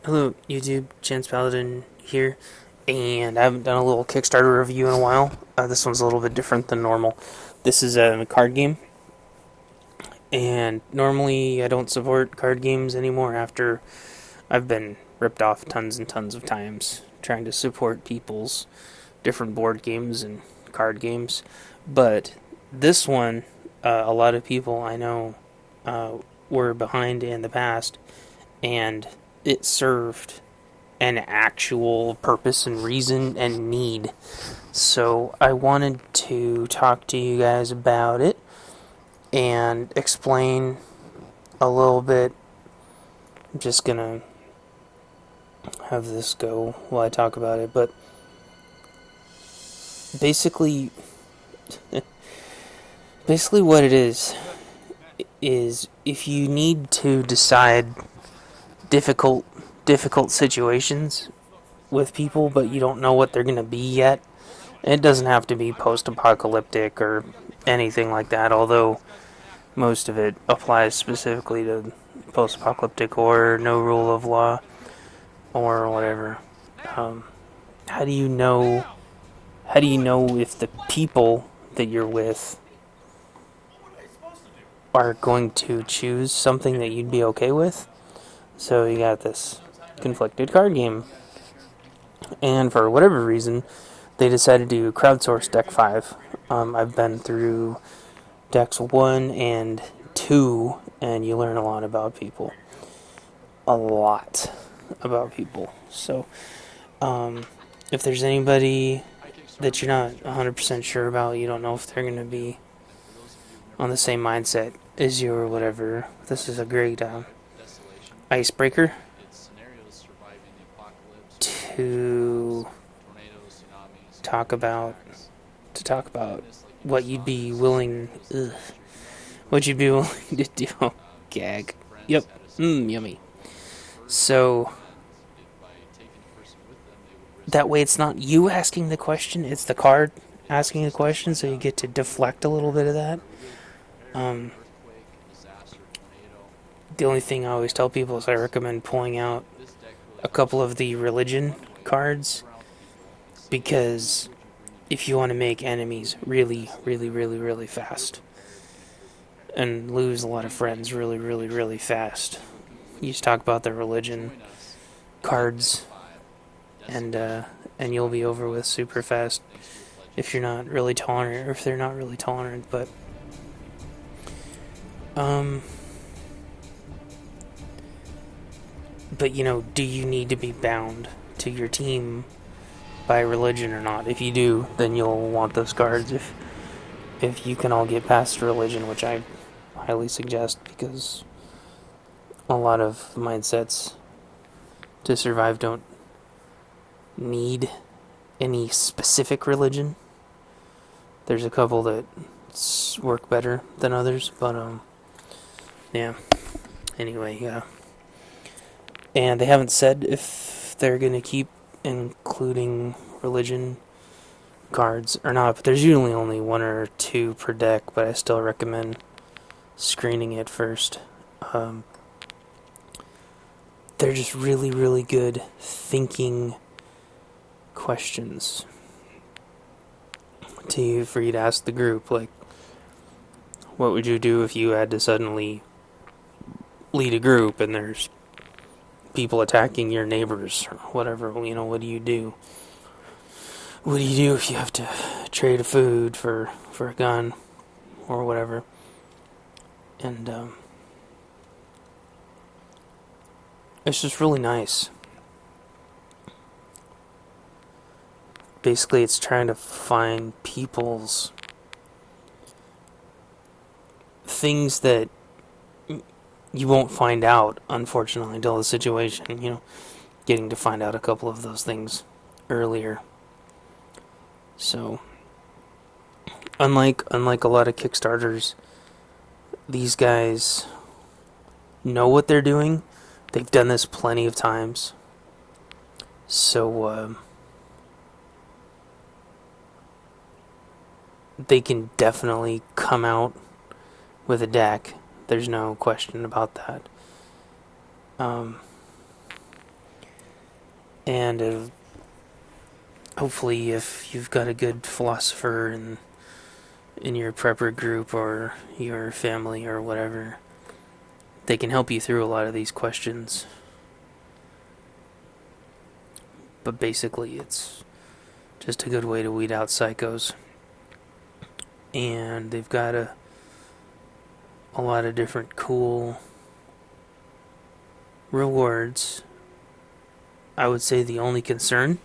Hello, YouTube. Chance Paladin here, and I haven't done a little Kickstarter review in a while. This one's a little bit different than normal. This is a card game, and normally I don't support card games anymore after I've been ripped off tons and tons of times trying to support people's different board games and card games. But this one, a lot of people I know uh, were behind in the past, and it served an actual purpose and reason and need. So I wanted to talk to you guys about it and explain a little bit. I'm just gonna have this go while I talk about it, but basically, basically what it is if you need to decide difficult difficult situations with people, but you don't know what they're gonna be yet. It doesn't have to be post-apocalyptic or anything like that, although most of it applies specifically to post-apocalyptic or no rule of law or whatever. Um, how do you know? How do you know if the people that you're with are going to choose something that you'd be okay with? So you got this conflicted card game, and for whatever reason, they decided to crowdsource deck 5. I've been through decks 1 and 2, and you learn a lot about people. A lot about people. So, if there's anybody that you're not 100% sure about, you don't know if they're going to be on the same mindset as you or whatever, this is a great icebreaker to talk about what you'd be willing what you'd be willing to do. Gag. Yep. Yummy. So that way it's not you asking the question, it's the card asking the question, so you get to deflect a little bit of that. The only thing I always tell people is I recommend pulling out a couple of the religion cards, because if you want to make enemies really, really, really, really fast and lose a lot of friends really, really, really fast, you just talk about the religion cards, and you'll be over with super fast if you're not really tolerant, or if they're not really tolerant. Um, but do you need to be bound to your team by religion or not? If you do, then you'll want those cards. If you can all get past religion, which I highly suggest, because a lot of mindsets to survive don't need any specific religion. There's a couple that work better than others, but yeah. Anyway, yeah. And they haven't said if they're gonna keep including religion cards or not, but there's usually only one or two per deck, but I still recommend screening it first. They're just really, really good thinking questions for you to ask the group, like, what would you do if you had to suddenly lead a group and there's people attacking your neighbors or whatever? What do you do? What do you do if you have to trade a food for a gun or whatever? And it's just really nice. Basically, it's trying to find people's things that you won't find out, unfortunately, until the situation, getting to find out a couple of those things earlier. So, unlike a lot of Kickstarters, these guys know what they're doing. They've done this plenty of times. So, they can definitely come out with a deck. There's no question about that. And hopefully, if you've got a good philosopher in your prepper group or your family or whatever, they can help you through a lot of these questions. But basically, it's just a good way to weed out psychos. And they've got a lot of different cool rewards. I would say the only concern,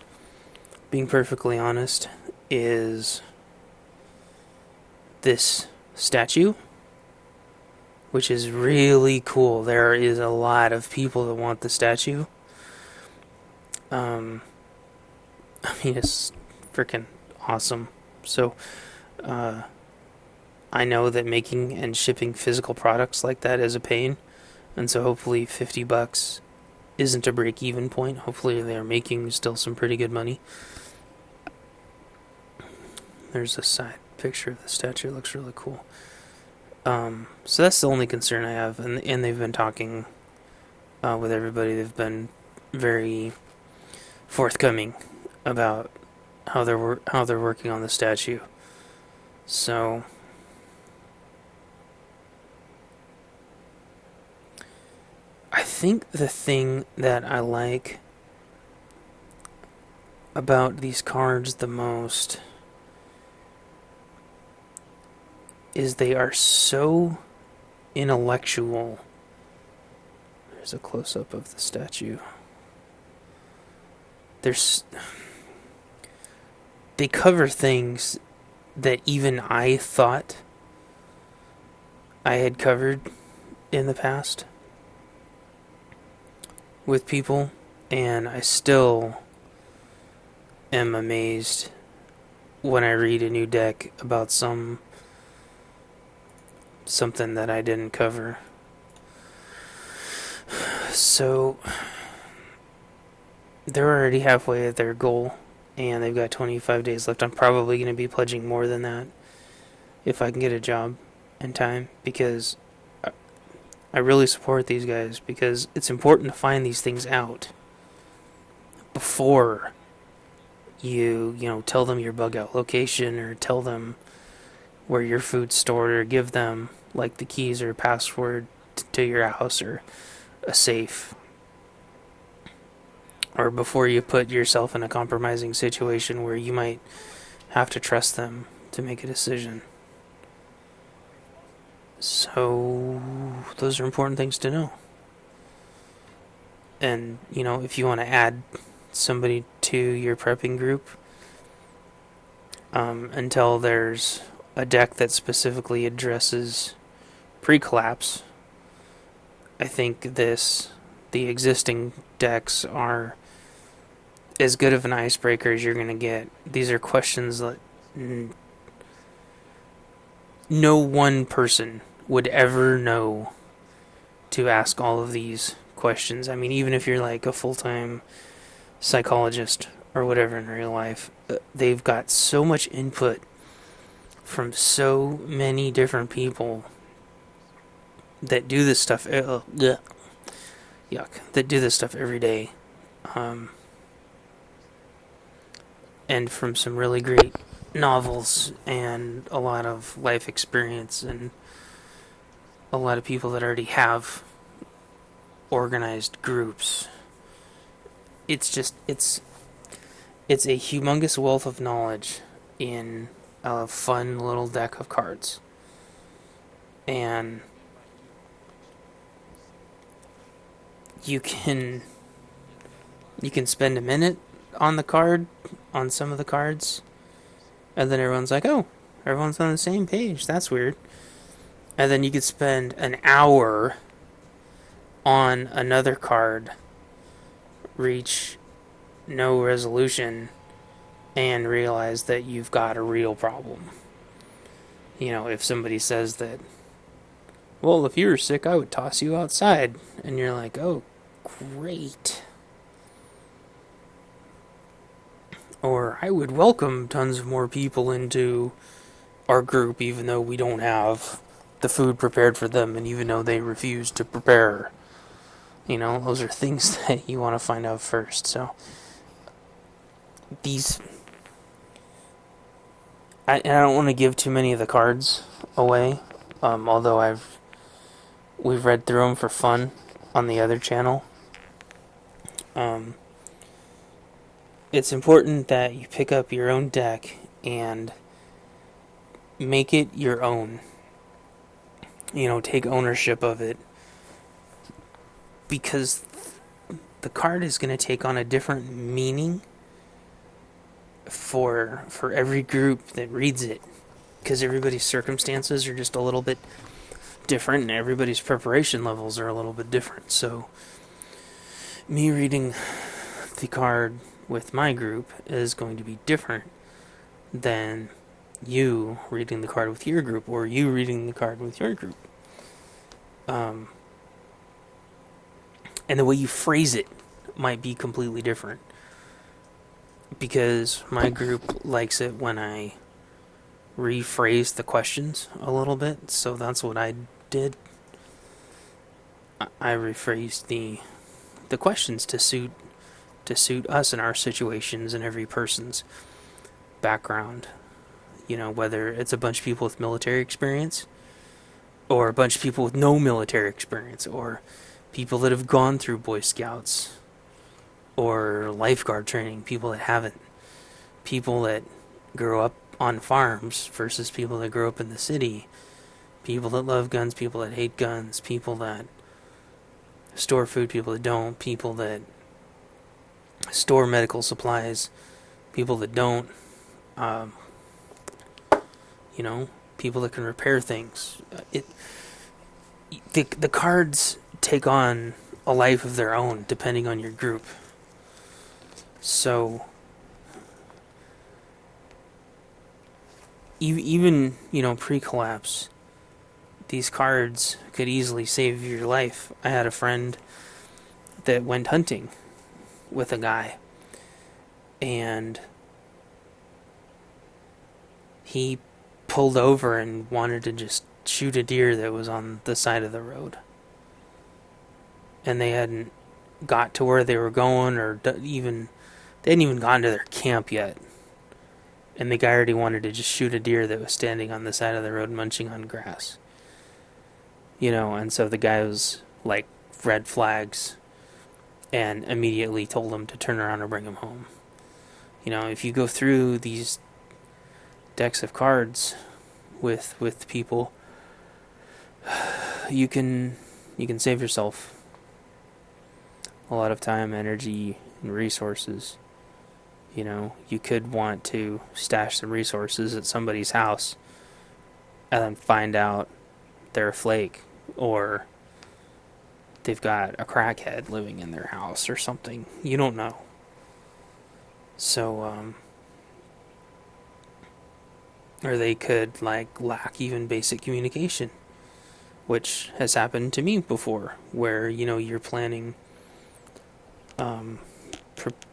being perfectly honest, is this statue, which is really cool. There is a lot of people that want the statue. It's freaking awesome. So, I know that making and shipping physical products like that is a pain, and so hopefully $50 isn't a break-even point. Hopefully they're making still some pretty good money. There's a side picture of the statue. It looks really cool. So that's the only concern I have, and they've been talking with everybody. They've been very forthcoming about how they're working on the statue. So I think the thing that I like about these cards the most is they are so intellectual. There's a close-up of the statue. They cover things that even I thought I had covered in the past with people, and I still am amazed when I read a new deck about something that I didn't cover. So they're already halfway at their goal, and they've got 25 days left. I'm probably going to be pledging more than that if I can get a job in time, because I really support these guys, because it's important to find these things out before you tell them your bug out location, or tell them where your food's stored, or give them like the keys or password to your house or a safe, or before you put yourself in a compromising situation where you might have to trust them to make a decision. So those are important things to know. And if you want to add somebody to your prepping group, until there's a deck that specifically addresses pre-collapse, I think the existing decks are as good of an icebreaker as you're going to get. These are questions that no one person would ever know to ask all of these questions. I mean, even if you're like a full-time psychologist or whatever in real life, they've got so much input from so many different people that do this stuff. Yuck. That do this stuff every day. And from some really great novels and a lot of life experience and a lot of people that already have organized groups. It's a humongous wealth of knowledge in a fun little deck of cards. And you can spend a minute on the card, on some of the cards, and then everyone's like, oh, everyone's on the same page. That's weird. And then you could spend an hour on another card, reach no resolution, and realize that you've got a real problem. If somebody says that, well, if you were sick, I would toss you outside. And you're like, oh, great. Or I would welcome tons of more people into our group, even though we don't have the food prepared for them, and even though they refuse to prepare. Those are things that you want to find out first. So these I don't want to give too many of the cards away. Although we've read through them for fun on the other channel. It's important that you pick up your own deck and make it your own. Take ownership of it, because the card is going to take on a different meaning for every group that reads it, because everybody's circumstances are just a little bit different and everybody's preparation levels are a little bit different. So me reading the card with my group is going to be different than you reading the card with your group, or you reading the card with your group. And the way you phrase it might be completely different, because my group likes it when I rephrase the questions a little bit, so that's what I did. I rephrased the questions to suit us and our situations and every person's background. Whether it's a bunch of people with military experience, or a bunch of people with no military experience, or people that have gone through Boy Scouts or lifeguard training, people that haven't, people that grow up on farms versus people that grow up in the city, people that love guns, people that hate guns, people that store food, people that don't, people that store medical supplies, people that don't, people that can repair things. The cards take on a life of their own depending on your group. So even pre-collapse, these cards could easily save your life. I had a friend that went hunting with a guy, and he pulled over and wanted to just shoot a deer that was on the side of the road. And they hadn't got to where they were going, or they hadn't even gotten to their camp yet. And the guy already wanted to just shoot a deer that was standing on the side of the road munching on grass. And so the guy was like, red flags, and immediately told him to turn around and bring him home. If you go through these decks of cards with people, you can save yourself a lot of time, energy, and resources. You could want to stash some resources at somebody's house and then find out they're a flake, or they've got a crackhead living in their house or something. You don't know. So, or they could lack even basic communication, which has happened to me before, where you're planning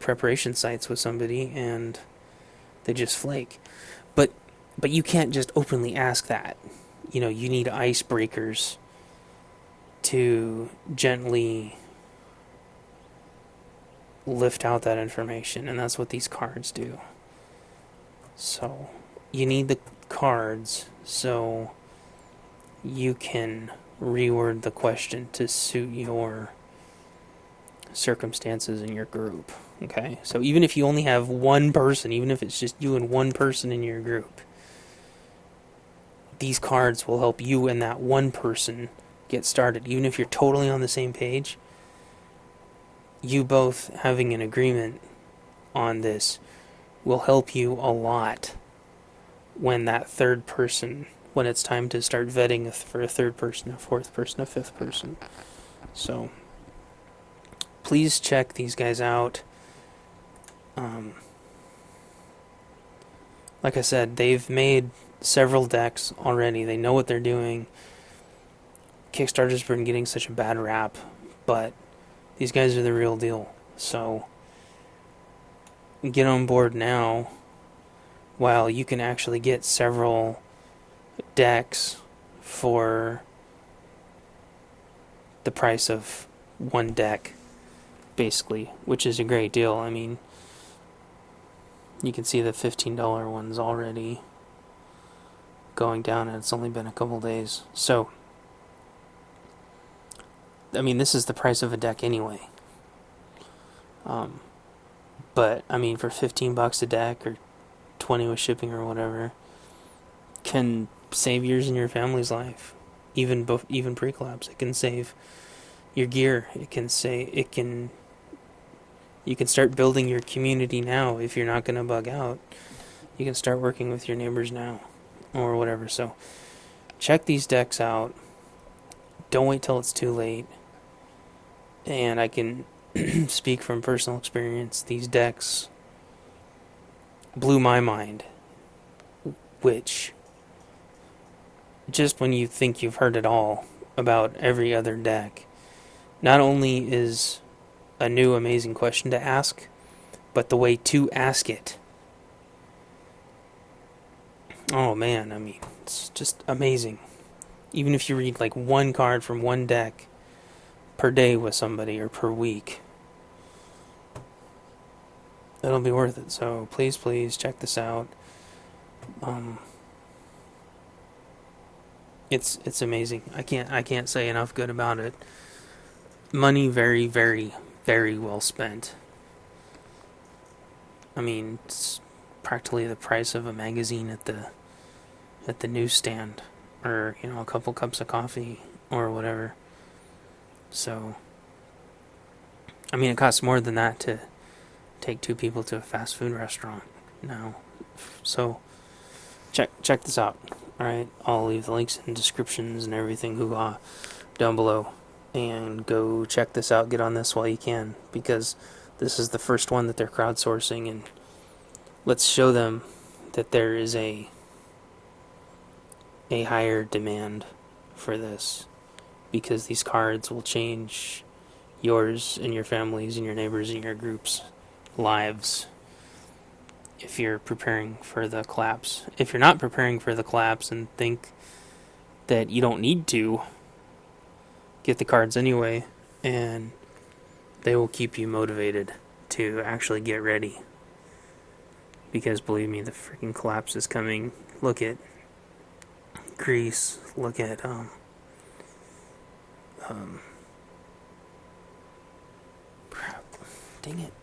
preparation sites with somebody and they just flake. But you can't just openly ask that. You need icebreakers to gently lift out that information, and that's what these cards do. So you need the cards so you can reword the question to suit your circumstances in your group. Okay? So even if you only have one person, even if it's just you and one person in your group, these cards will help you and that one person get started. Even if you're totally on the same page, you both having an agreement on this will help you a lot when it's time to start vetting for a third person, a fourth person, a fifth person. So please check these guys out. Like I said, they've made several decks already. They know what they're doing. Kickstarter's been getting such a bad rap, but these guys are the real deal. So get on board now while you can actually get several decks for the price of one deck, basically, which is a great deal. I mean, You can see the $15 ones already going down, and it's only been a couple days. So, I mean, this is the price of a deck anyway. But I mean, for $15 a deck or 20 with shipping or whatever, can save yours and your family's life. Even pre-collapse, it can save your gear. You can start building your community now. If you're not going to bug out, you can start working with your neighbors now or whatever. So check these decks out. Don't wait till it's too late. And I can speak from personal experience. These decks blew my mind, which, just when you think you've heard it all about every other deck, not only is a new amazing question to ask, but the way to ask it. Oh man, I mean, it's just amazing. Even if you read like one card from one deck per day with somebody or per week, it'll be worth it. So please check this out. It's amazing. I can't say enough good about it. Money very, very, very well spent. I mean, it's practically the price of a magazine at the newsstand, or a couple cups of coffee or whatever. So, I mean, it costs more than that to take two people to a fast food restaurant now. So, check this out. All right, I'll leave the links and descriptions and everything down below, and go check this out. Get on this while you can, because this is the first one that they're crowdsourcing, and let's show them that there is a higher demand for this, because these cards will change yours and your families and your neighbors and your groups' lives if you're preparing for the collapse. If you're not preparing for the collapse and think that you don't need to, get the cards anyway, and they will keep you motivated to actually get ready. Because believe me, the freaking collapse is coming. Look at Greece. Look at dang it.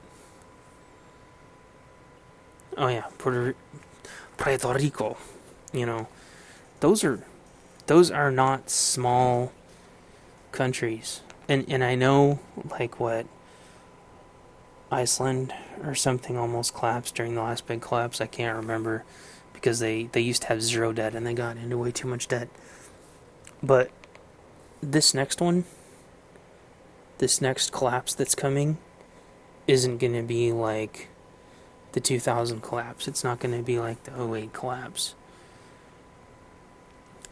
Oh yeah, Puerto Rico. Those are not small countries. And I know, like, what, Iceland or something almost collapsed during the last big collapse. I can't remember, because they used to have zero debt and they got into way too much debt. But this next collapse that's coming isn't going to be like the 2000 collapse. It's not going to be like the 08 collapse,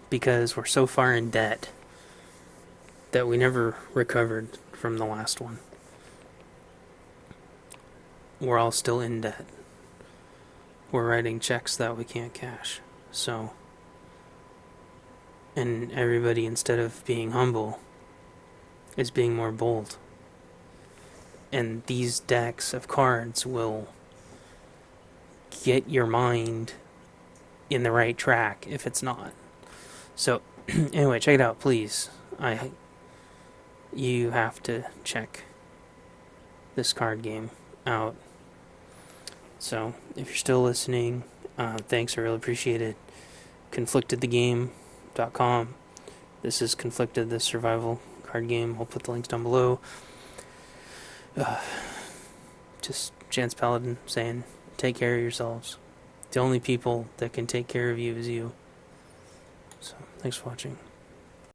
because we're so far in debt that we never recovered from the last one. We're all still in debt. We're writing checks that we can't cash. So, and everybody, instead of being humble, is being more bold. And these decks of cards will get your mind in the right track if it's not. So, anyway, check it out, please. You have to check this card game out. So, if you're still listening, thanks, I really appreciate it. ConflictedTheGame.com. This is Conflicted, the survival card game. I'll put the links down below. Just Chance Paladin saying, take care of yourselves. The only people that can take care of you is you. So, thanks for watching.